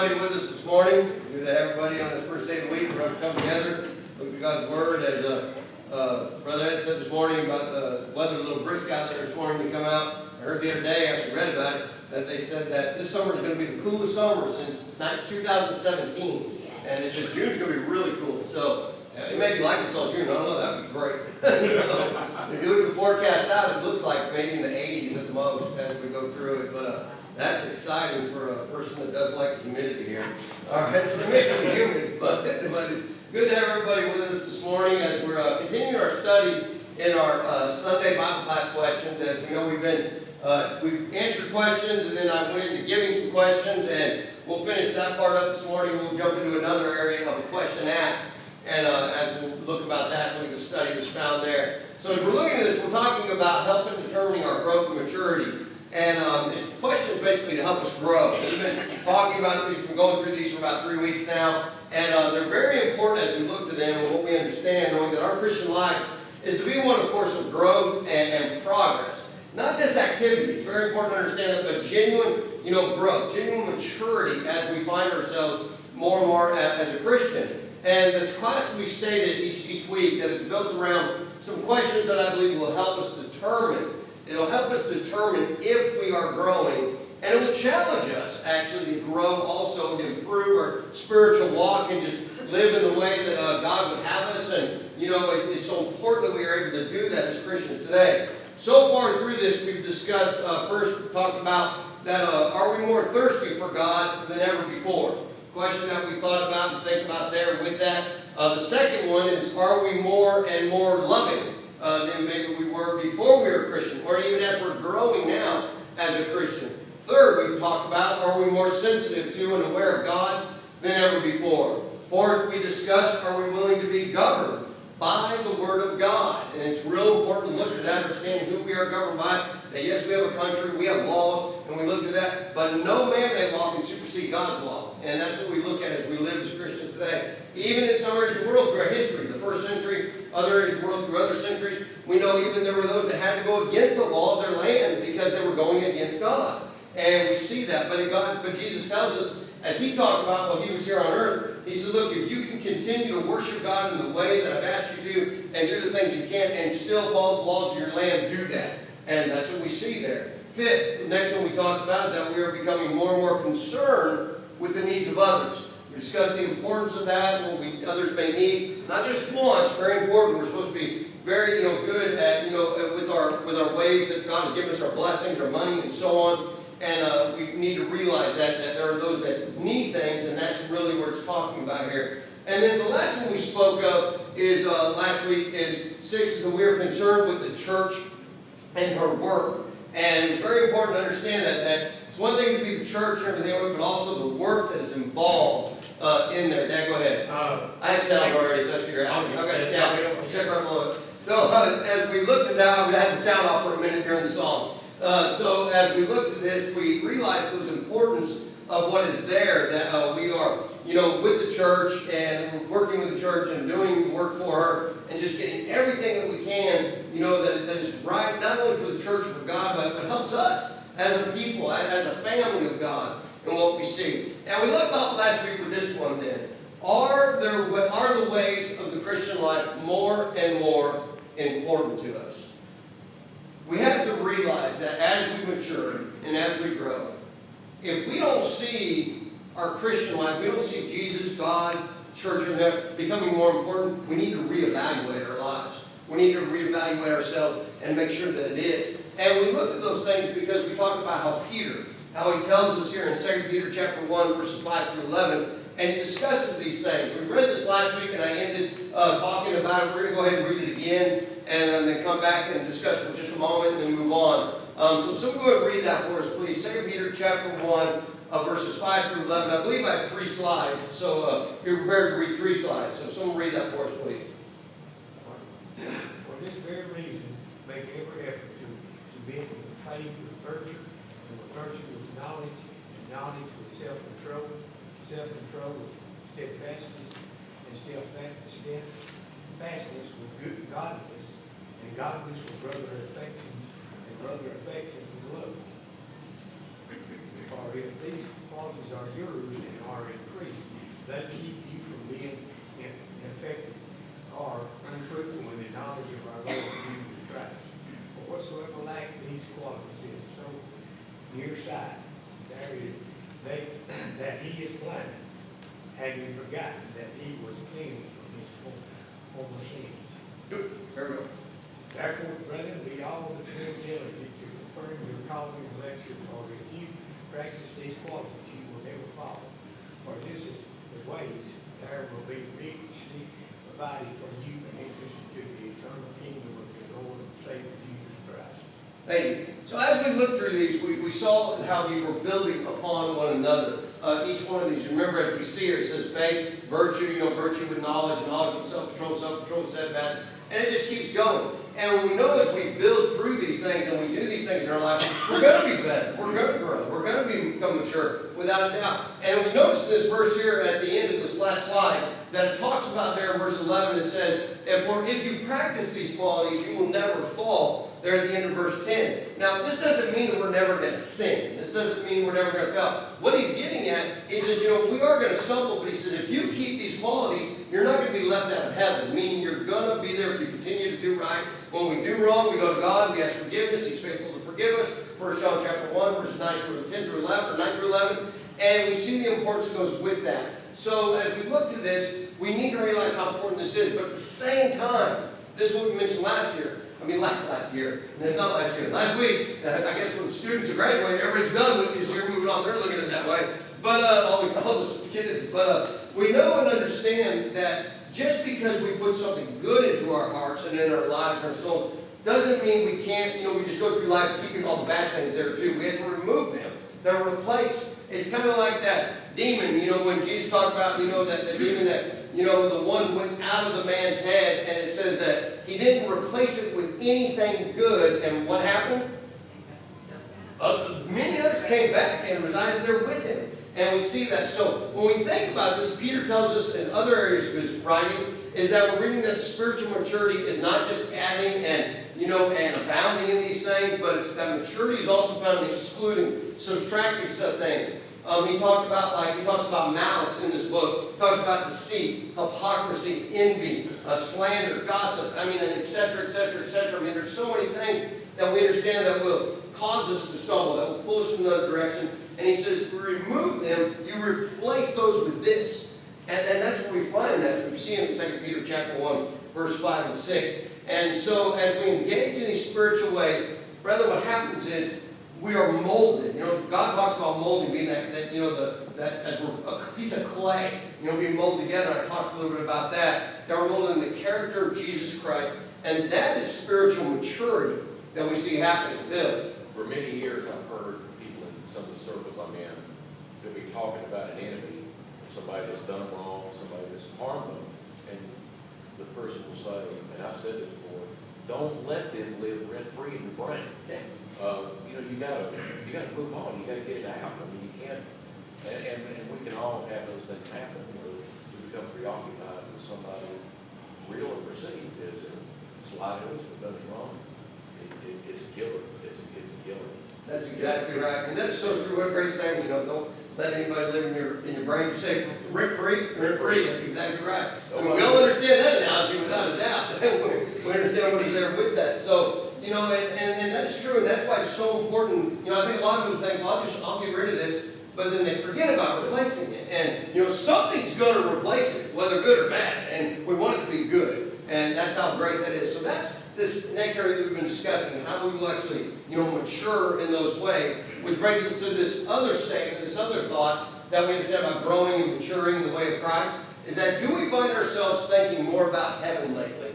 everybody with us this morning. Good to have everybody on the first day of the week. We're going to come together, look at God's Word. As Brother Ed said this morning about the weather, a little brisk out there this morning to come out. I heard the other day, I actually read about it, that they said that this summer is going to be the coolest summer since 2017. And they said June's going to be really cool. So it may be like this all June. I don't know. That would be great. So if you look at the forecast out, it looks like maybe in the 80s at the most as we go through it. But that's exciting for a person that doesn't like the humidity here. All right, so it makes it humid, but it's good to have everybody with us this morning as we're continuing our study in our Sunday Bible class questions. As we know, we've answered questions, and then I went into giving some questions, and we'll finish that part up this morning. We'll jump into another area of a question asked, and as we look about that, look at the study that's found there. So as we're looking at this, we're talking about helping determining our growth and maturity. And it's questions basically to help us grow. We've been talking about these, we've been going through these for about 3 weeks now, and they're very important as we look to them and what we understand, knowing that our Christian life is to be one, of course, of growth and progress. Not just activity. It's very important to understand that, but genuine, growth, genuine maturity as we find ourselves more and more as a Christian. And this class we stated each week that it's built around some questions that I believe will help us determine. It'll help us determine if we are growing, and it will challenge us actually to grow also, to improve our spiritual walk and just live in the way that God would have us. And it's so important that we are able to do that as Christians today. So far through this, we've discussed, first we talked about that are we more thirsty for God than ever before? Question that we thought about and think about there with that. The second one is, are we more and more loving than maybe we were before we were a Christian, or even as we're growing now as a Christian? Third, we talked about, are we more sensitive to and aware of God than ever before? Fourth, we discussed, are we willing to be governed by the Word of God? And it's real important to look at that, understanding who we are governed by. That yes, we have a country, we have laws, and we look at that, but no man-made law can supersede God's law. And that's what we look at as we live as Christians today. Even in some areas of the world through our history, the first century, other areas of the world through other centuries, we know even there were those that had to go against the law of their land because they were going against God. And we see that. But Jesus tells us, as he talked about while he was here on earth, he said, look, if you can continue to worship God in the way that I've asked you to, and do the things you can, and still follow the laws of your land, do that. And that's what we see there. Fifth, the next one we talked about is that we are becoming more and more concerned with the needs of others. We discussed the importance of that, what others may need. Not just wants, very important. We're supposed to be very, good at, with our ways that God has given us, our blessings, our money, and so on. And we need to realize that there are those that need things, and that's really what it's talking about here. And then the last one we spoke of is last week is 6 is that we are concerned with the church and her work. And it's very important to understand that it's one thing to be the church and everything, but also the work that is involved in there. Dad, go ahead. I have sound already. That's what you're asking. Okay, yeah, check right below. So as we looked at that, we had the sound off for a minute during the song. So as we looked at this, we realized the importance of what is there, that we are, with the church and working with the church and doing the work for her and just getting everything that we can, that is right, not only for the church, for God, but helps us as a people, as a family of God, and what we see. And we left off last week with this one then. Are the ways of the Christian life more and more important to us? We have to realize that as we mature and as we grow, if we don't see our Christian life, we don't see Jesus, God, the church, and becoming more important, we need to reevaluate our lives. We need to reevaluate ourselves and make sure that it is. And we looked at those things because we talked about how he tells us here in 2 Peter chapter 1, verses 5 through 11, and he discusses these things. We read this last week, and I ended talking about it. We're going to go ahead and read it again, and then come back and discuss it for just a moment and then move on. So someone go ahead and read that for us, please. 2 Peter chapter 1, verses 5 through 11. I believe I have 3 slides, so you're prepared to read 3 slides. So someone read that for us, please. For this very reason, make every effort to submit with faith with virtue, and with virtue with knowledge, and knowledge with self-control, self-control with steadfastness, and steadfastness with good godliness, and godliness with brotherly affections, and brotherly affections with love. For if these qualities are yours and are increased, they keep you from being ineffective or unfruitful in the knowledge of our Lord Jesus Christ. For whatsoever lack these qualities is so nearsighted, that he is blind, having forgotten that he was cleansed from his former sins. Good. Very well. Therefore, brethren, be all the more diligent to confirm your calling and election, for if you practice these qualities, you will never fall. For this is the ways there will be richly provided for you and interest to the eternal kingdom of the Lord and Savior Jesus Christ. Thank you. So as we look through these, we saw how these were building upon one another. Each one of these, remember as we see here, it says faith, virtue, virtue with knowledge, knowledge with self-control, steadfast, and it just keeps going. And we know as we build through these things and we do these things in our life, we're going to be better. We're going to grow. We're going to become mature, without a doubt. And we notice this verse here at the end of this last slide that it talks about there in verse 11. It says, "For if you practice these qualities, you will never fall." There at the end of verse 10. Now, this doesn't mean that we're never going to sin. This doesn't mean we're never going to fail. What he's getting at, he says, we are going to stumble, but he says, if you keep these qualities, you're not going to be left out of heaven, meaning you're going to be there if you continue to do right. When we do wrong, we go to God, we ask forgiveness. He's faithful to forgive us. 1 John chapter 1, verses 9 through 11, or 9 through 11. And we see the importance that goes with that. So as we look to this, we need to realize how important this is. But at the same time, this is what we mentioned last year. Last year. And it's not last year. Last week, I guess when the students are graduating, everybody's done with this year, moving on. They're looking at it that way. But all the kids. But we know and understand that just because we put something good into our hearts and in our lives and our souls, doesn't mean we can't, we just go through life keeping all the bad things there too. We have to remove them. They're replaced. It's kind of like that demon, when Jesus talked about, that the demon that, the one went out of the man's head, and it says that he didn't replace it with anything good, and what happened? Many others came back and resided there with him. And we see that. So when we think about this, Peter tells us in other areas of his writing, is that we're reading that spiritual maturity is not just adding and abounding in these things, but it's that maturity is also found in excluding, subtracting some things. He talks about malice in this book. He talks about deceit, hypocrisy, envy, slander, gossip, and et cetera, et cetera, et cetera. There's so many things that we understand that will cause us to stumble, that will pull us in another direction. And he says, to remove them, you replace those with this. And that's what we find as we've seen in 2 Peter chapter 1, verse 5 and 6. And so as we engage in these spiritual ways, brother, what happens is we are molded. God talks about molding, being that as we're a piece of clay, being molded together. I talked a little bit about that. That we're molded in the character of Jesus Christ. And that is spiritual maturity that we see happening. Bill. For many years, I've heard people in some of the circles I'm in, they'll be talking about an enemy, somebody that's done wrong, somebody that's harmed them, and the person will say, and I've said this before, don't let them live rent-free in your brain. You gotta move on. You gotta get it out. You can't, and we can all have those things happen where we become preoccupied with somebody real or perceived is slighted us or does wrong. It's a killer. It's a killer. That's exactly right. And that's so true. What a great statement. Don't let anybody live in your brain. You say rent-free? Rent-free. That's exactly right. We all understand that analogy without a doubt. We understand what is there with that. So, and that's true. And that's why it's so important. I think a lot of people think, well, I'll get rid of this. But then they forget about replacing it. And, something's going to replace it, whether good or bad. And we want it to be good. And that's how great that is. So that's this next area that we've been discussing, how we will actually, mature in those ways, which brings us to this other statement, this other thought that we understand about growing and maturing in the way of Christ, is that do we find ourselves thinking more about heaven lately?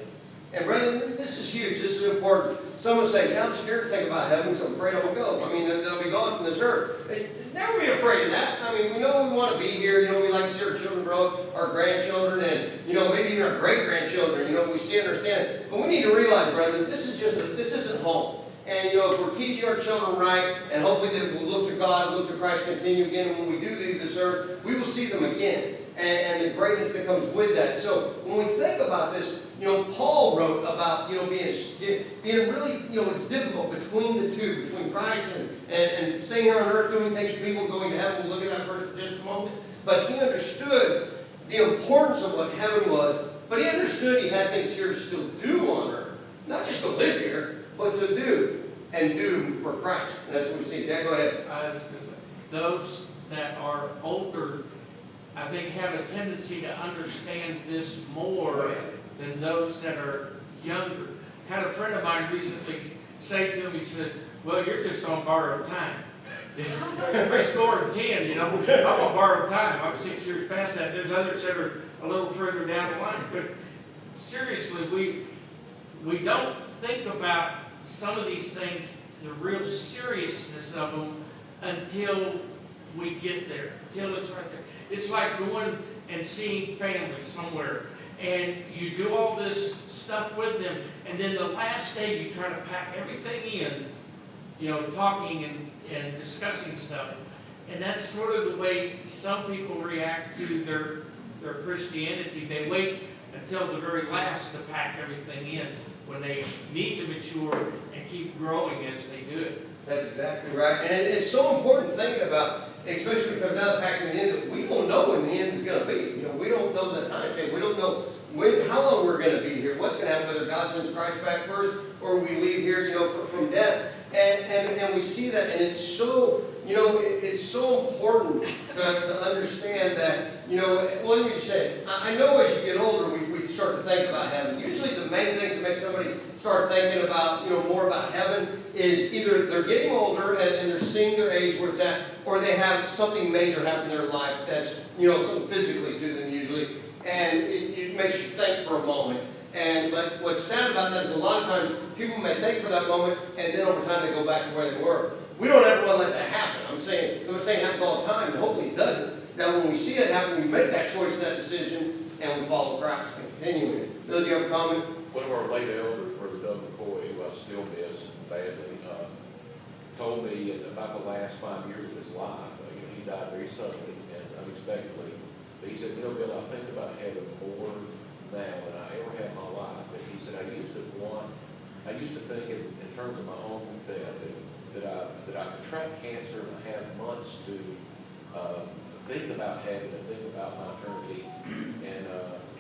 And brethren, this is huge. This is important. Some will say, yeah, I'm scared to think about heaven, so I'm afraid I won't go. They'll be gone from this earth. Never be afraid of that. We know we want to be here. We like to see our children grow, our grandchildren, and, maybe even our great-grandchildren. We see and understand it. But we need to realize, brethren, this isn't home. And, if we're teaching our children right, and hopefully they will look to God and look to Christ, continue again, and when we do leave this earth, we will see them again. and the greatness that comes with that. So when we think about this, Paul wrote about, being really, it's difficult between the two, between Christ and staying here on earth, doing things for people, going to heaven. We'll look at that verse for just a moment. But he understood the importance of what heaven was, but he understood he had things here to still do on earth. Not just to live here, but to do, and do for Christ. And that's what we see. Dad, go ahead. I was going to say, those that are older, I think, have a tendency to understand this more than those that are younger. Had a friend of mine recently say to me, he said, well, you're just going to borrow time. 3 score and 10, I'm going to borrow time. I'm 6 years past that. There's others that are a little further down the line. But seriously, we don't think about some of these things, the real seriousness of them, until we get there, until it's right there. It's like going and seeing family somewhere, and you do all this stuff with them, and then the last day you try to pack everything in, talking and discussing stuff. And that's sort of the way some people react to their Christianity. They wait until the very last to pack everything in, when they need to mature and keep growing as they do it. That's exactly right. And it's so important thinking about, especially when it comes down to packing the end, that we don't know when the end is going to be. We don't know the time frame. We don't know how long we're going to be here. What's going to happen, whether God sends Christ back first or we leave here, from death. And we see that, and it's so, it's so important to understand that, let me just say this. I know as you get older, we start to think about heaven. Usually the main things that make somebody start thinking about, more about heaven is either they're getting older and they're seeing their age where it's at, or they have something major happen in their life that's, something physically to them usually, and it makes you think for a moment. But what's sad about that is a lot of times people may think for that moment, and then over time they go back to where they were. We don't ever want to let that happen. I'm not saying it happens all the time, and hopefully it doesn't. Now when we see it happen, we make that choice, that decision, and we follow Christ. Continuing it. Bill, do you have a comment? One of our late elders, Brother Doug McCoy, who I still miss badly, told me about the last 5 years of his life. He died very suddenly and unexpectedly. But he said, Bill, I think about heaven more now than I ever have in my life. But he said, I used to think in terms of my own death, that I contract cancer and I have months to think about heaven and think about my eternity. And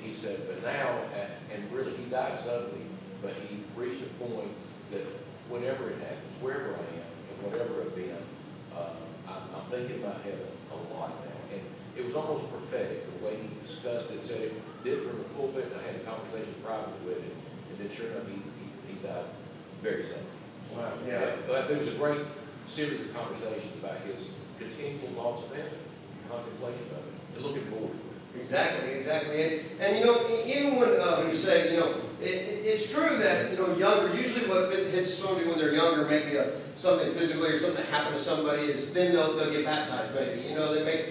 he said, but now, and really he died suddenly, but he reached a point that whenever it happens, wherever I am, and whatever event, I'm thinking about heaven a lot now. And it was almost prophetic, the way he discussed it, said it did from the pulpit, and I had a conversation privately with him, and then sure enough, he died very suddenly. Wow, yeah. But there was a great series of conversations about his continual thoughts of heaven, contemplation of it, and looking forward to it. Exactly. And even when you say, it's true that, younger, usually what hits somebody when they're younger, maybe something physically or something happened to somebody, is then they'll get baptized maybe.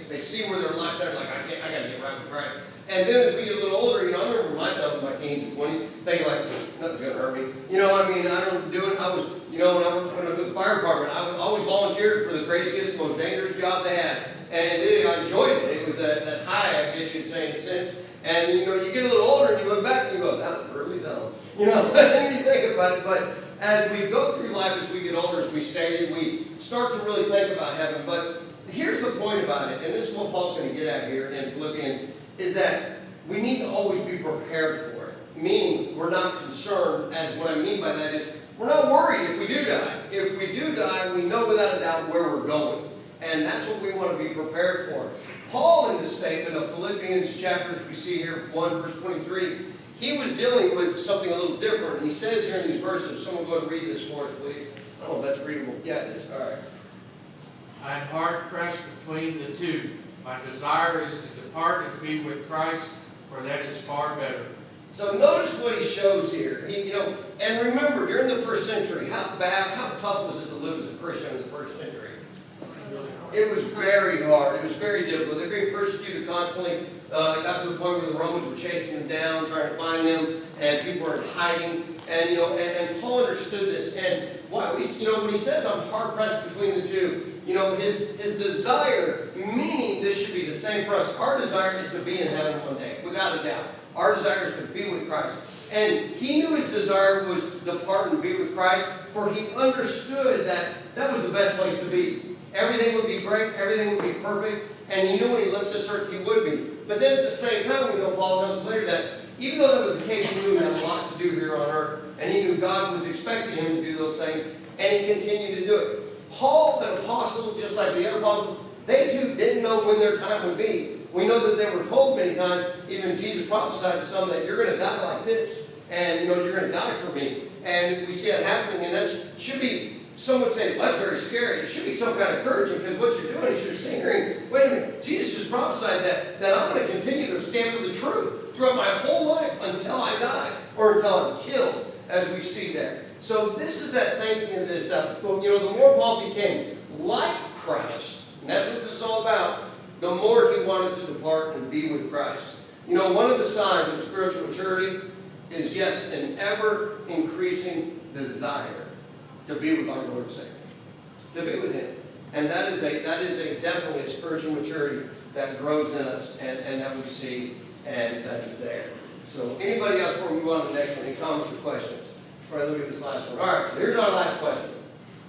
They see where their life's at, like, I got to get right with Christ. And then as we get a little older, I remember myself in my teens and 20s thinking like, nothing's going to hurt me. I don't do it. I was, when I was with the fire department, I always volunteered for the craziest, most dangerous job they had. And I enjoyed it. It was that high, I guess you'd say, in a sense. And, you get a little older and you look back and you go, that was really dumb. And you think about it. But as we go through life, as we get older, as we stated, we start to really think about heaven. But here's the point about it, and this is what Paul's going to get at here in Philippians, is that we need to always be prepared for it. Meaning, we're not concerned, as what I mean by that is, we're not worried if we do die. If we do die, we know without a doubt where we're going. And that's what we want to be prepared for. Paul, in this statement of Philippians chapter, we see here, 1 verse 23, he was dealing with something a little different. And he says here in these verses, someone go and read this for us, please. I don't know if that's readable. Yeah, it is. All right. I am hard pressed between the two. My desire is to depart and to be with Christ, for that is far better. So notice what he shows here. And remember, during the first century, how tough was it to live as a Christian in the first century? really hard. It was very hard. It was very difficult. They're being persecuted constantly. It got to the point where the Romans were chasing them down, trying to find them, and people were hiding. And and Paul understood this. And why we, when he says I'm hard pressed between the two, his desire, meaning this should be the same for us. Our desire is to be in heaven one day, without a doubt. Our desire is to be with Christ. And he knew his desire was to depart and be with Christ, for he understood that that was the best place to be. Everything would be great, everything would be perfect, and he knew when he left this earth he would be. But then at the same time, we know Paul tells us later that even though that was the case, he knew he had a lot to do here on earth, and he knew God was expecting him to do those things, and he continued to do it. Paul, an apostle, just like the other apostles, they too didn't know when their time would be. We know that they were told many times, even Jesus prophesied to some, that you're going to die like this, and you're going to die for me. And we see that happening, and that should be, some would say, well, that's very scary. It should be some kind of encouragement, because what you're doing is you're saying, wait a minute, Jesus just prophesied that I'm going to continue to stand for the truth throughout my whole life until I die, or until I'm killed, as we see there. So this is that thinking of this stuff. The more Paul became like Christ, and that's what this is all about, the more he wanted to depart and be with Christ. One of the signs of spiritual maturity is, yes, an ever-increasing desire to be with our Lord and Savior, to be with Him. And that is definitely a spiritual maturity that grows in us and that we see and that is there. So anybody else before we move on to the next one? Any comments or questions? Before I look at this last one. All right, so here's our last question.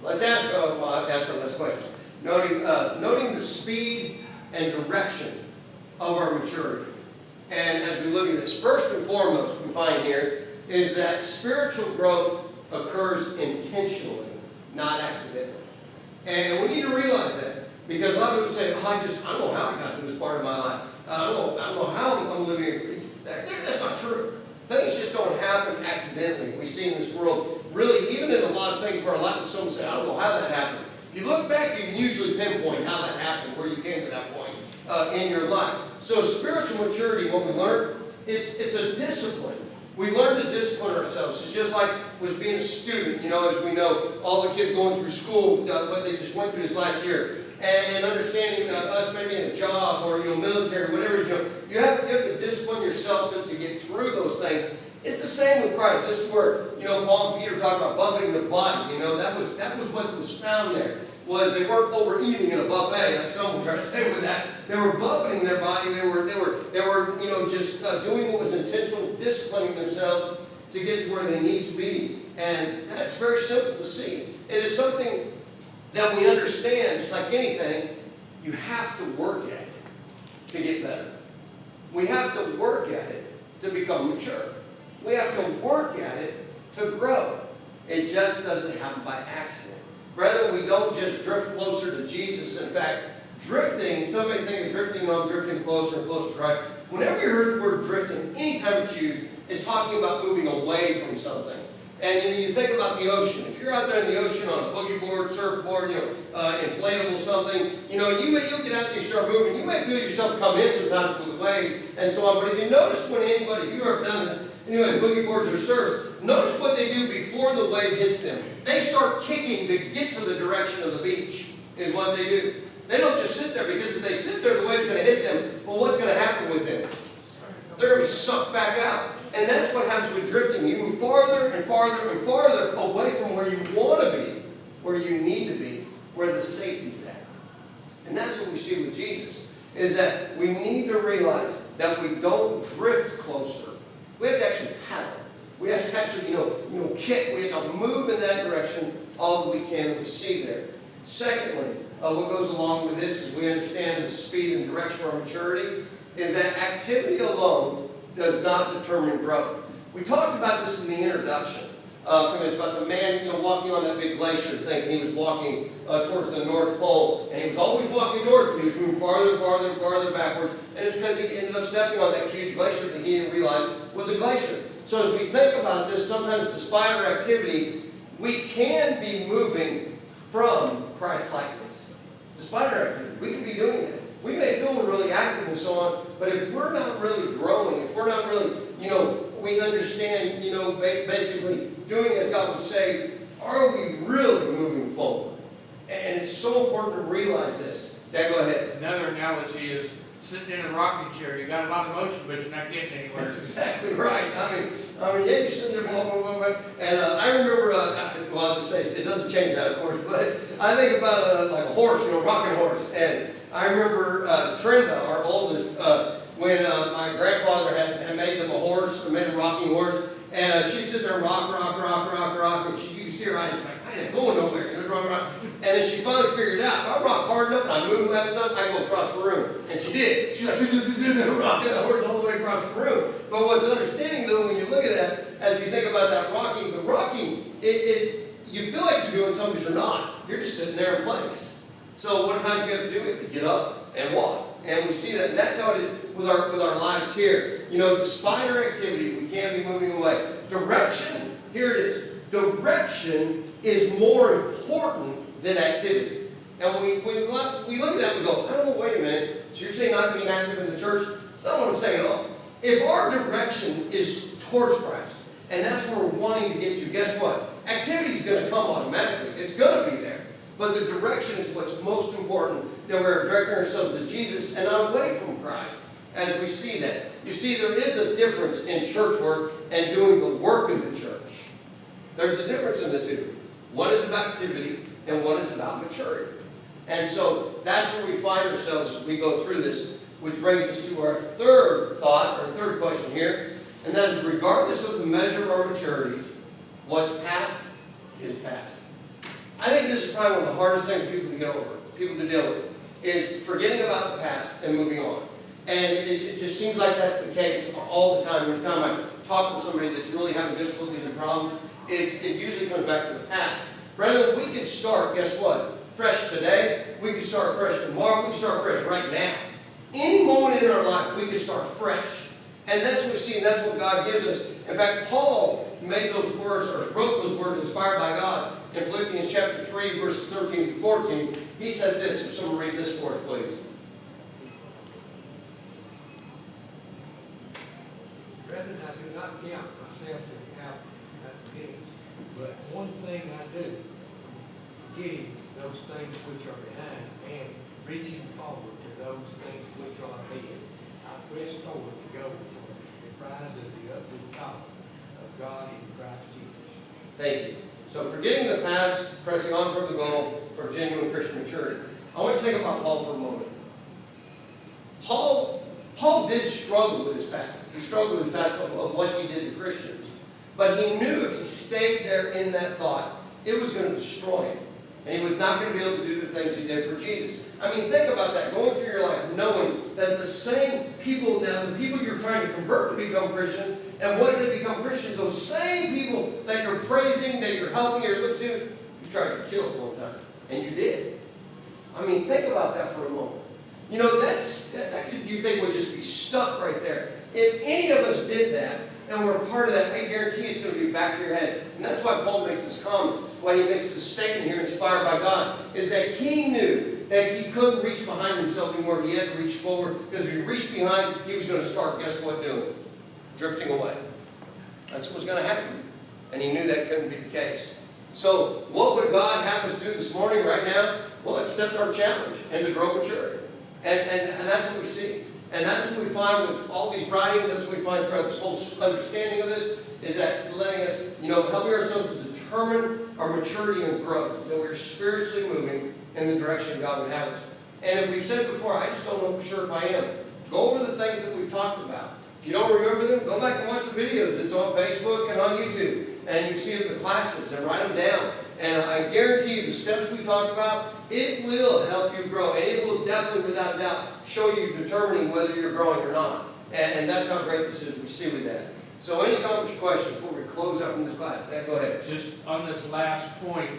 Let's ask our last question. Noting the speed and direction of our maturity. And as we look at this, first and foremost we find here is that spiritual growth occurs intentionally, not accidentally. And we need to realize that, because a lot of people say, I don't know how I got to this part of my life. I don't know how I'm living. That's not true. Things just don't happen accidentally. We see in this world, really, even in a lot of things of our life, someone say, I don't know how that happened. If you look back, you can usually pinpoint how that happened, where you came to that point in your life. So spiritual maturity, what we learn, it's a discipline. We learn to discipline ourselves. It's just like was being a student, as we know, all the kids going through school, what they just went through this last year, and understanding us maybe in a job or military, whatever it is, you have to discipline yourself to get through those things. It's the same with Christ. This is where Paul and Peter talk about buffeting the body. That was what was found there. Was they weren't overeating in a buffet, like some will try to say with that. They were buffeting their body. They were just doing what was intentional, disciplining themselves to get to where they need to be. And that's very simple to see. It is something that we understand, just like anything, you have to work at it to get better. We have to work at it to become mature. We have to work at it to grow. It just doesn't happen by accident. Rather, we don't just drift closer to Jesus. In fact, drifting, somebody think of drifting, I'm drifting closer and closer to Christ. Whenever you heard the word drifting, any time it's used, it's talking about moving away from something. And you think about the ocean. If you're out there in the ocean on a boogie board, surfboard, inflatable something, you'll get out and you start moving. You may feel yourself come in sometimes with the waves and so on. But if you notice if you've ever done this, anyway, boogie boards or surfs, notice what they do before the wave hits them. They start kicking to get to the direction of the beach, is what they do. They don't just sit there, because if they sit there, the wave's going to hit them. Well, what's going to happen with them? They're going to be sucked back out. And that's what happens with drifting. You move farther and farther and farther away from where you want to be, where you need to be, where the safety's at. And that's what we see with Jesus, is that we need to realize that we don't drift closer. We have to actually paddle. We have to actually, kick. We have to move in that direction all that we can that we see there. Secondly, what goes along with this, as we understand the speed and direction of our maturity, is that activity alone does not determine growth. We talked about this in the introduction. It was about the man, walking on that big glacier, thinking he was walking towards the North Pole, and he was always walking north, but he was moving farther and farther and farther backwards, and it's because he ended up stepping on that huge glacier that he didn't realize was a glacier. So as we think about this, sometimes despite our activity, we can be moving from Christ-likeness. Despite our activity, we can be doing that. We may feel we're really active and so on, but if we're not really growing, if we're not really, we understand, basically doing as God would say, are we really moving forward? And And it's so important to realize this. Yeah, go ahead. Another analogy is sitting in a rocking chair. You got a lot of motion, but you're not getting anywhere. That's exactly right. I mean, yeah, you're sitting there, blah, blah, blah, blah. And I remember, well, I'll just say, it doesn't change that, of course, but I think about like a horse, rocking horse. And I remember Trenda, our oldest, when my grandfather had made them a horse, made a rocking horse, and she'd sit there and rock, and you could see her eyes just like, I ain't going nowhere. And then she finally figured out, if I rock hard enough and I move left enough, I can go across the room. And she did. She's like, rocking the horse all the way across the room. But what's understanding, though, when you look at that, as we think about that rocking, the rocking, you feel like you're doing something, but you're not. You're just sitting there in place. So what times we have to do it? To get up and walk. And we see that, and that's how it is with our lives here. Despite our activity, we can't be moving away. Direction, here it is. Direction is more important than activity. And when we look at that, we go, oh, wait a minute. So you're saying not being active in the church? That's not what I'm saying at all. If our direction is towards Christ, and that's where we're wanting to get to, guess what? Activity is going to come automatically. It's going to be there. But the direction is what's most important, that we're directing ourselves to Jesus and not away from Christ as we see that. You see, there is a difference in church work and doing the work of the church. There's a difference in the two. One is about activity and one is about maturity. And so that's where we find ourselves as we go through this, which brings us to our third thought, our third question here, and that is, regardless of the measure of our maturities, what's past is past. I think this is probably one of the hardest things for people to get over, people to deal with, is forgetting about the past and moving on. And it just seems like that's the case all the time. Every time I talk with somebody that's really having difficulties and problems, it usually comes back to the past. Rather, we could start, guess what? Fresh today. We could start fresh tomorrow. We could start fresh right now. Any moment in our life, we could start fresh. And that's what we see, and that's what God gives us. In fact, Paul made those words, or wrote those words inspired by God. In Philippians chapter 3, verses 13 to 14, he said this. If someone read this for us, please. Brethren, I do not count myself to count at the beginning, but one thing I do, forgetting those things which are behind and reaching forward to those things which are ahead, I press forward to go for the prize of the upward call of God in Christ Jesus. Thank you. So forgetting the past, pressing on toward the goal for genuine Christian maturity. I want you to think about Paul for a moment. Paul did struggle with his past. He struggled with the past of what he did to Christians. But he knew if he stayed there in that thought, it was going to destroy him. And he was not going to be able to do the things he did for Jesus. I mean, think about that. Going through your life knowing that the same people, now the people you're trying to convert to become Christians, and once they become Christians, those same people that you're praising, that you're helping, you're looking to, you tried to kill at one time. And you did. I mean, think about that for a moment. That could, you think, would just be stuck right there. If any of us did that, and we're a part of that, I guarantee it's going to be back of your head. And that's why Paul makes this comment, why he makes this statement here, inspired by God, is that he knew that he couldn't reach behind himself anymore. He had to reach forward, because if he reached behind, he was going to start, guess what, doing? Drifting away. That's what was going to happen. And he knew that couldn't be the case. So what would God have us do this morning, right now? Well, accept our challenge and to grow maturity. And that's what we see. And that's what we find with all these writings. That's what we find throughout this whole understanding of this, is that letting us, helping ourselves to determine our maturity and growth, that we're spiritually moving in the direction God would have us. And if we've said it before, I just don't know for sure if I am. Go over the things that we've talked about. If you don't remember them, go back and watch the videos. It's on Facebook and on YouTube. And you see the classes and write them down. And I guarantee you the steps we talk about, it will help you grow. And it will definitely, without a doubt, show you determining whether you're growing or not. And that's how great this is. We see with that. So any comments or questions before we close up in this class? Yeah, go ahead. Just on this last point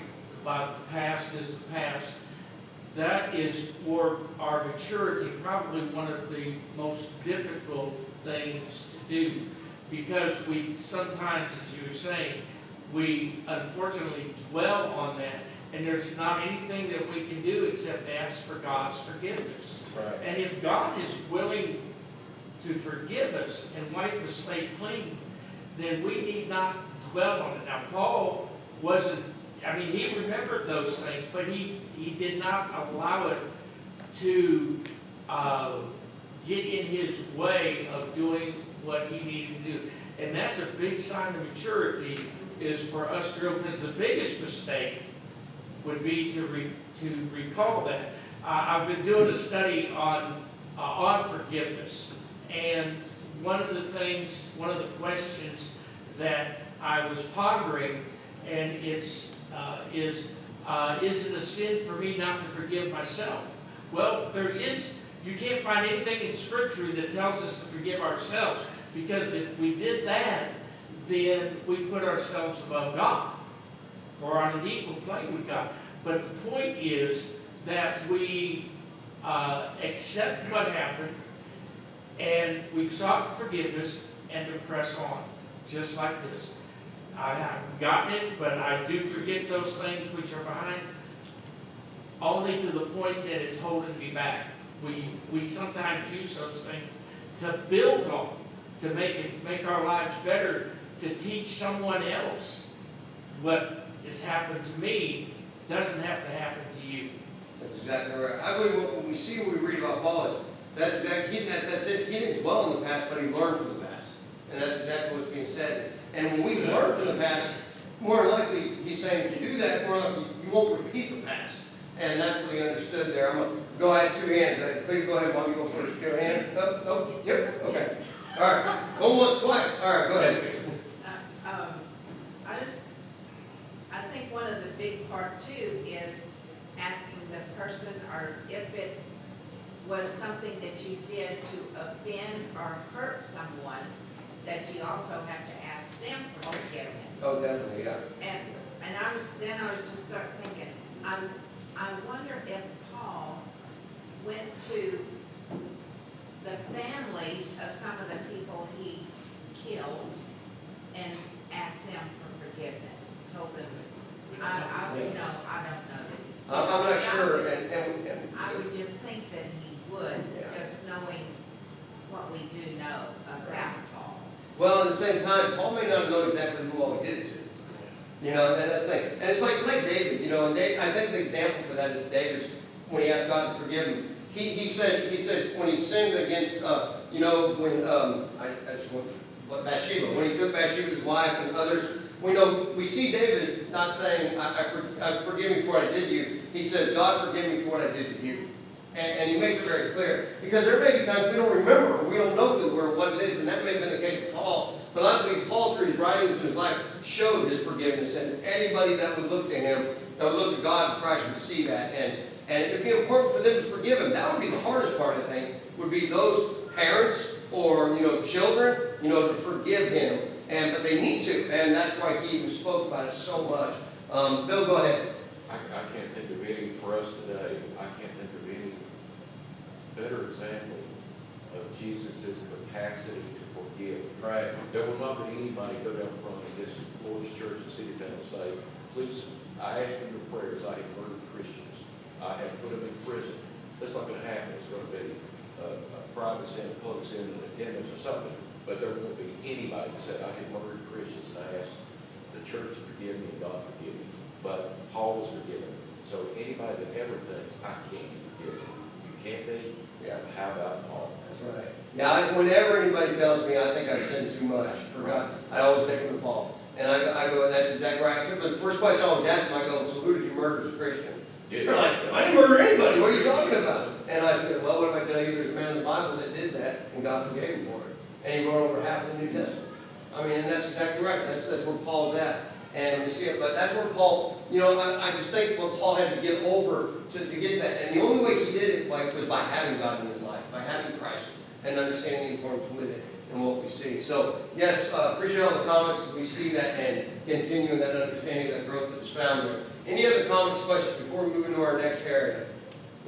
about the past is the past, that is for our maturity probably one of the most difficult things to do, because we sometimes, as you were saying, we unfortunately dwell on that, and there's not anything that we can do except ask for God's forgiveness. Right. And if God is willing to forgive us and wipe the slate clean, then we need not dwell on it. Now, Paul wasn't I mean, he remembered those things, but he did not allow it to get in his way of doing what he needed to do. And that's a big sign of maturity, is for us to grow, because the biggest mistake would be to recall that. I've been doing a study on forgiveness, and one of the questions that I was pondering, and is it a sin for me not to forgive myself? Well, you can't find anything in Scripture that tells us to forgive ourselves, because if we did that, then we put ourselves above God, or on an equal plane with God. But the point is that we accept what happened, and we've sought forgiveness, and to press on, just like this. I haven't gotten it, but I do forget those things which are behind, only to the point that it's holding me back. We sometimes use those things to build on, to make our lives better, to teach someone else what has happened to me doesn't have to happen to you. That's exactly right. I believe what we see when we read about Paul is that's it. He didn't dwell in the past, but he learned from the past. And that's exactly what's being said. And when we learn from the past, more likely, he's saying if you do that, more likely you won't repeat the past. And that's what he understood there. I'm going to go ahead, 2 hands. Please go ahead, Mom, you go first. Give a hand. Oh, yep, okay. All right. Go once, twice. All right, go ahead. I think one of the big part too is asking the person, or if it was something that you did to offend or hurt someone, that you also have to ask them for forgiveness. Oh, definitely, yeah. And I was just start thinking, I wonder if Paul went to the families of some of the people he killed and asked them for forgiveness, told them, I don't know. I'm not sure, and I would just think that he would, Yeah. just knowing what we do know about Paul. well, at the same time, Paul may not know exactly who all he did it to. You know, and that's the thing. And it's like David, you know, and I think the example for that is David, when he asked God to forgive him. He said when he sinned against, you know, when, I just want, Bathsheba, when he took Bathsheba's wife and others, we see David not saying, forgive me for what I did to you. He says, God, forgive me for what I did to you. And he makes it very clear. Because there may be times we don't remember, or we don't know what it is, and that may have been the case with Paul. But I believe Paul, through his writings and his life, showed his forgiveness. And anybody that would look to him, that would look to God in Christ, would see that. And it would be important for them to forgive him. That would be the hardest part, I think, would be those parents or, you know, children, you know, to forgive him. But they need to. And that's why he even spoke about it so much. Bill, go ahead. I can't think of any, for us today, I can't think of any better example of Jesus' capacity to forgive. Right. There will not be anybody go down front of this Lord's Church in Cedartown and say, please, I ask in your prayers, I have murdered Christians. I have put them in prison. That's not going to happen. It's going to be a private sin, a public sin, an attendance or something. But there won't be anybody that said, I have murdered Christians and I ask the church to forgive me and God forgive me. But Paul was forgiven. So anybody that ever thinks, I can't be forgiven, you can't be, Yeah. how about Paul? That's right. Yeah, whenever anybody tells me I think I've sinned too much for God, I always take them to Paul. And I go, that's exactly right. But the first question I always ask them, I go, so who did you murder as a Christian? They're like, I didn't murder anybody. What are you talking about? And I said, well, what if I tell you there's a man in the Bible that did that, and God forgave him for it? And he wrote over half of the New Testament. I mean, and that's exactly right. That's where Paul's at. And we see it. But that's where Paul, you know, I just think what Paul had to get over to get that. And the only way he did it was by having God in his life, by having Christ, and understanding the importance with it and what we see. So, yes, appreciate all the comments. We see that and continuing that understanding, that growth that is found there. Any other comments, questions before we move into our next area?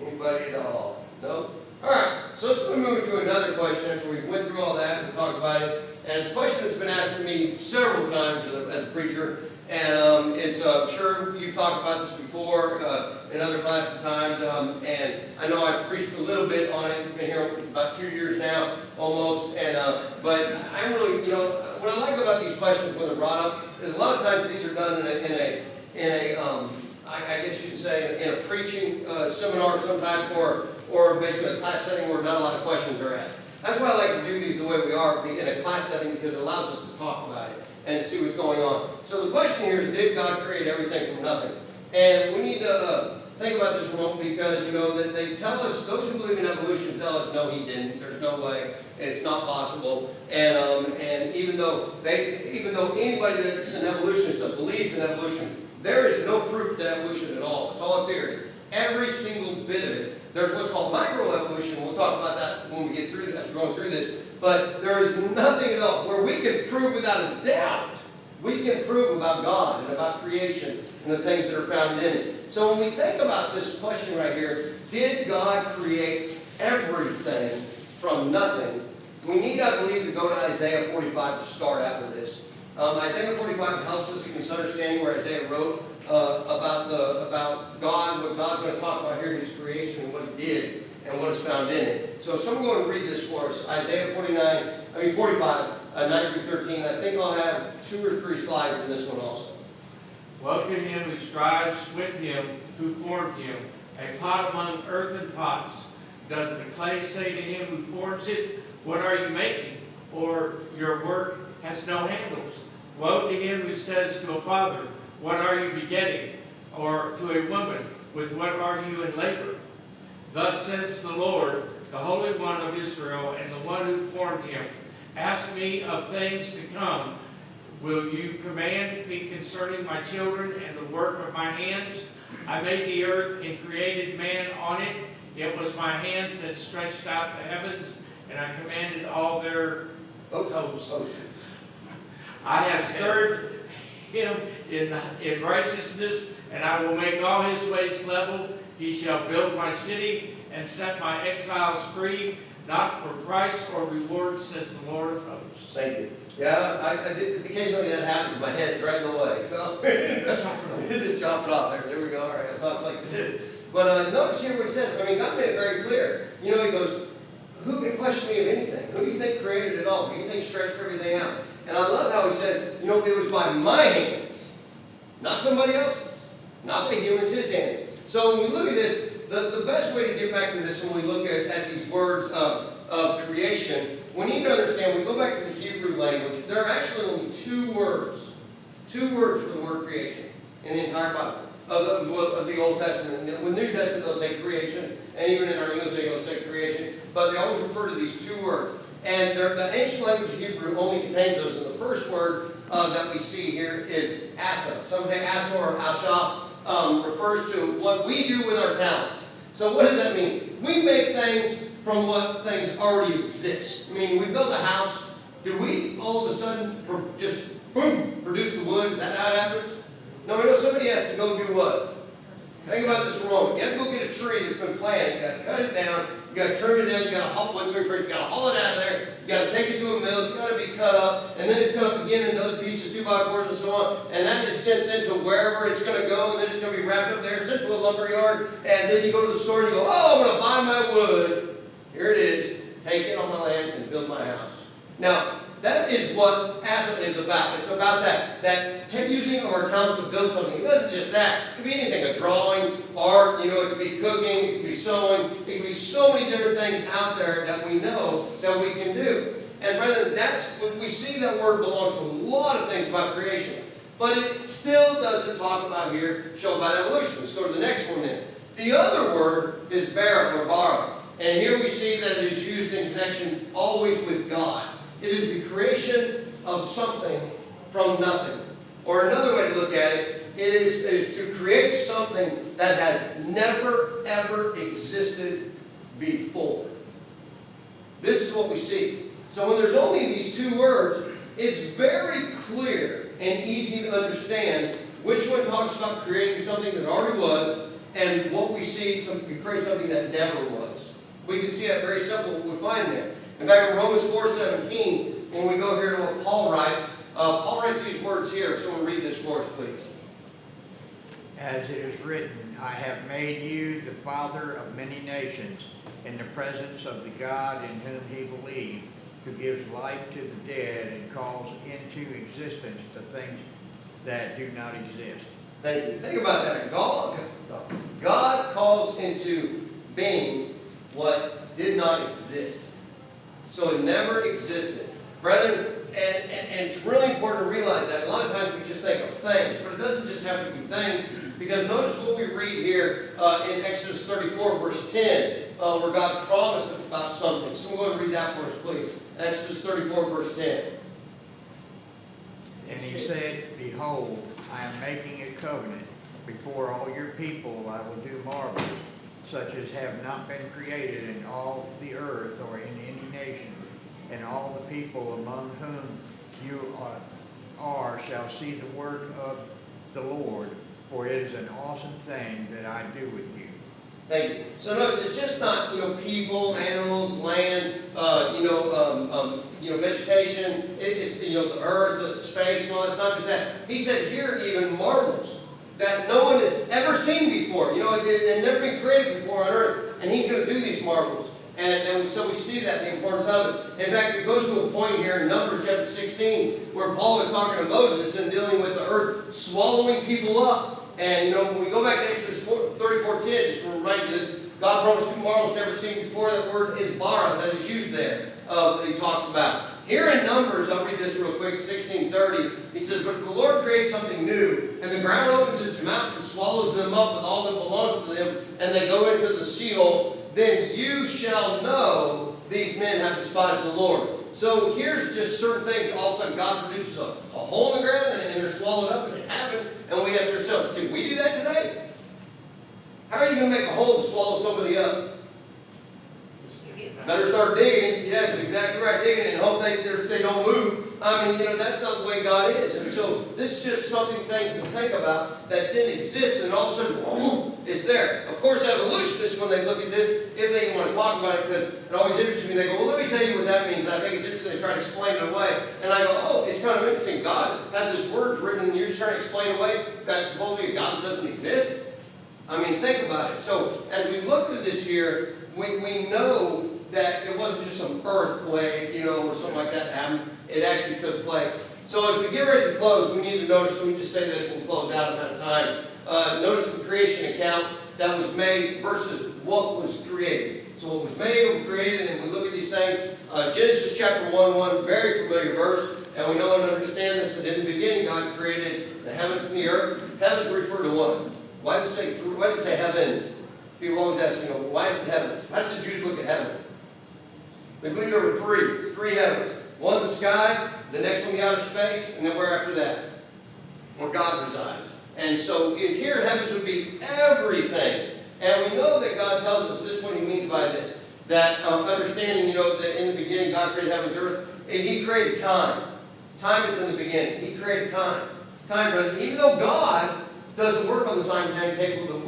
Anybody at all? No? All right, so let's move into another question after we went through all that and talked about it. And it's a question that's been asked to me several times as a preacher. And it's sure you've talked about this before in other classes times. And I know I've preached a little bit on it. Been here about 2 years now, almost. And but I'm really, you know, what I like about these questions when they're brought up is a lot of times these are done in I guess you'd say, in a preaching seminar of some type, or basically a class setting where not a lot of questions are asked. That's why I like to do these the way we are, in a class setting, because it allows us to talk about it and to see what's going on. So the question here is, did God create everything from nothing? And we need to think about this one, because, you know, that they tell us, those who believe in evolution tell us, no, he didn't. There's no way. It's not possible. And even though anybody that's an evolutionist that believes in evolution, there is no proof to evolution at all. It's all a theory. Every single bit of it. There's what's called microevolution. We'll talk about that when we get through this, as we're going through this. But there is nothing at all where we can prove without a doubt. We can prove about God and about creation and the things that are found in it. So when we think about this question right here, did God create everything from nothing? We need, I believe, to go to Isaiah 45 to start out with this. Isaiah 45 helps us in this understanding where Isaiah wrote about God, what God's going to talk about here, His creation, and what He did, and what is found in it. So someone go and read this for us. Isaiah 45, 9 through 13. I think I'll have 2 or 3 slides in this one also. Woe to him who strives with him who formed him, a pot among earthen pots. Does the clay say to him who forms it, what are you making? Or your work has no handles. Woe to him who says to a father, what are you begetting? Or to a woman, with what are you in labor? Thus says the Lord, the Holy One of Israel, and the one who formed him. Ask me of things to come. Will you command me concerning my children and the work of my hands? I made the earth and created man on it. It was my hands that stretched out the heavens, and I commanded all their hosts. I have stirred him in righteousness, and I will make all his ways level. He shall build my city and set my exiles free, not for price or reward, says the Lord of hosts. Thank you. Yeah, I did, occasionally that happens. My head's right in the way, so just chop it off there. There we go. All right, I'll talk like this. But notice here what he says. I mean, God made it very clear. You know, he goes, who can question me of anything? Who do you think created it all? Who do you think stretched everything out? And I love how he says, you know, it was by my hands, not somebody else's, not by humans, his hands. So when we look at this, the best way to get back to this when we look at these words of creation, we need to understand, we go back to the Hebrew language, there are actually only 2 words for the word creation in the entire Bible, of the Old Testament. In the New Testament, they'll say creation, and even in our English, they'll say creation, but they always refer to these 2 words. And the ancient language of Hebrew only contains those, and the first word that we see here is asa. Some say asa or asha refers to what we do with our talents. So what does that mean? We make things from what things already exist. I mean, we build a house. Do we all of a sudden just boom, produce the wood? Is that how it happens? No, we know somebody has to go do what? Think about this for a moment. You have to go get a tree that's been planted. You got to cut it down. You got to trim it down. You got to haul it out of there. You got to take it to a mill. It's got to be cut up, and then it's cut up again in other pieces, 2x4s and so on. And that is sent then to wherever it's going to go, and then it's going to be wrapped up there, sent to a lumber yard. And then you go to the store and you go, oh, I'm going to buy my wood. Here it is. Take it on my land and build my house. Now, that is what ASA is about. It's about that using our talents to build something. It wasn't just that. It could be anything, a drawing, art, you know, it could be cooking, it could be sewing. It could be so many different things out there that we know that we can do. And brethren, that's what we see. That word belongs to a lot of things about creation. But it still doesn't talk about here, show about evolution. Let's go to the next one then. The other word is bara or bara. And here we see that it is used in connection always with God. It is the creation of something from nothing. Or another way to look at it, it is to create something that has never, ever existed before. This is what we see. So when there's only these 2 words, it's very clear and easy to understand which one talks about creating something that already was, and what we see, to create something that never was. We can see that very simple, what we find there. In fact, in Romans 4:17, when we go here to what Paul writes these words here. If someone read this for us, please. As it is written, I have made you the father of many nations, in the presence of the God in whom he believed, who gives life to the dead and calls into existence the things that do not exist. Thank you. Think about that. God calls into being what did not exist. So it never existed. Brethren, and it's really important to realize that. A lot of times we just think of things, but it doesn't just have to be things. Because notice what we read here in Exodus 34, verse 10, where God promised about something. Someone go and read that for us, please. Exodus 34, verse 10. And he said, Behold, I am making a covenant before all your people. I will do marvels, such as have not been created in all the earth or in any nation. And all the people among whom you are shall see the work of the Lord, for it is an awesome thing that I do with you. Thank you. So notice, it's just not, people, animals, land, vegetation. It's the earth, the space, and all. It's not just that. He said here even marvels that no one has ever seen before. They've never been created before on earth, and He's going to do these marvels. And so we see that, the importance of it. In fact, it goes to a point here in Numbers chapter 16 where Paul is talking to Moses and dealing with the earth swallowing people up. And when we go back to Exodus 34:10, just to remind you this, God promised 2 marvels never seen before. That word is bara that is used there that He talks about. Here in Numbers, I'll read this real quick, 16:30. He says, But if the Lord creates something new, and the ground opens its mouth and swallows them up with all that belongs to them, and they go into the Sheol, then you shall know these men have despised the Lord. So here's just certain things. All of a sudden God produces a hole in the ground and they're swallowed up, and it happened. And we ask ourselves, can we do that today? How are you going to make a hole to swallow somebody up? Better start digging it. Yeah, that's exactly right. Digging it and hope they don't move. That's not the way God is. And so this is just things to think about that didn't exist, and all of a sudden, whoom, it's there. Of course, evolutionists, when they look at this, if they even want to talk about it, because it always interests me, they go, well, let me tell you what that means. I think it's interesting. They try to explain it away. And I go, oh, it's kind of interesting. God had this words written, and you're just trying to explain away that's supposedly a God that doesn't exist. Think about it. So as we look at this here, we know that it wasn't just some earthquake, or something like that happened. It actually took place. So as we get ready to close, we need to notice, so we just say this and we'll close out about time. Notice the creation account that was made versus what was created. So what was made, what was created, and we look at these things. Genesis chapter 1:1, very familiar verse, and we know and understand this, that in the beginning God created the heavens and the earth. Heavens refer to what? Why does it say heavens? People always ask, why is it heavens? How did the Jews look at heaven? They believe there were three heavens. One, the sky, the next one, the outer space, and then where after that? Where God resides. And so here, heavens would be everything. And we know that God tells us this, what He means by this. That understanding, that in the beginning God created heavens and earth. And He created time. Time is in the beginning. He created time. Time, brother. Even though God doesn't work on the scientific table that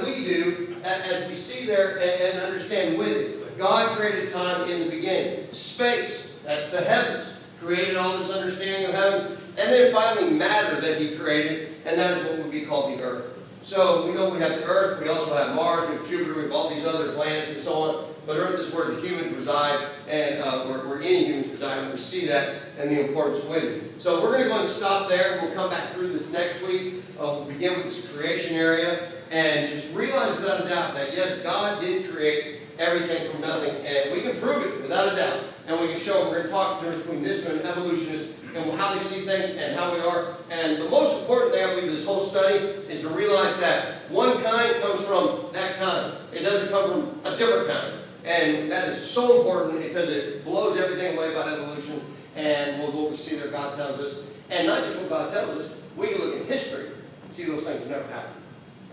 we do, as we see there and understand with it. God created time in the beginning. Space, that's the heavens. Created all this understanding of heavens. And then finally matter that He created, and that is what would be called the earth. So we know we have the earth, we also have Mars, we have Jupiter, we have all these other planets and so on. But earth is where the humans reside, and where any humans reside, and we see that and the importance with it. So we're going to go and stop there. We'll come back through this next week. We'll begin with this creation area, and just realize without a doubt that yes, God did create everything from nothing, and we can prove it without a doubt. And we can show, we're going to talk between this and an evolutionist, and how they see things and how we are. And the most important thing I believe of this whole study is to realize that one kind comes from that kind. It doesn't come from a different kind. And that is so important because it blows everything away about evolution and what we see there God tells us. And not just what God tells us, we can look in history and see those things never happen.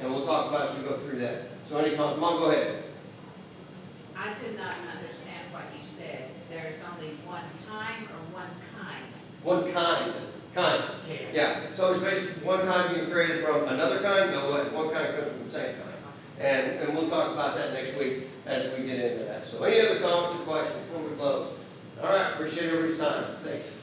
And we'll talk about it as we go through that. So any comments? Mom, go ahead. I did not understand what you said. There's only one time or one kind? One kind. Kind. Yeah. So it's basically one kind being created from another kind? No way. One kind comes from the same kind. And we'll talk about that next week as we get into that. So any other comments or questions before we close? All right. Appreciate everybody's time. Thanks.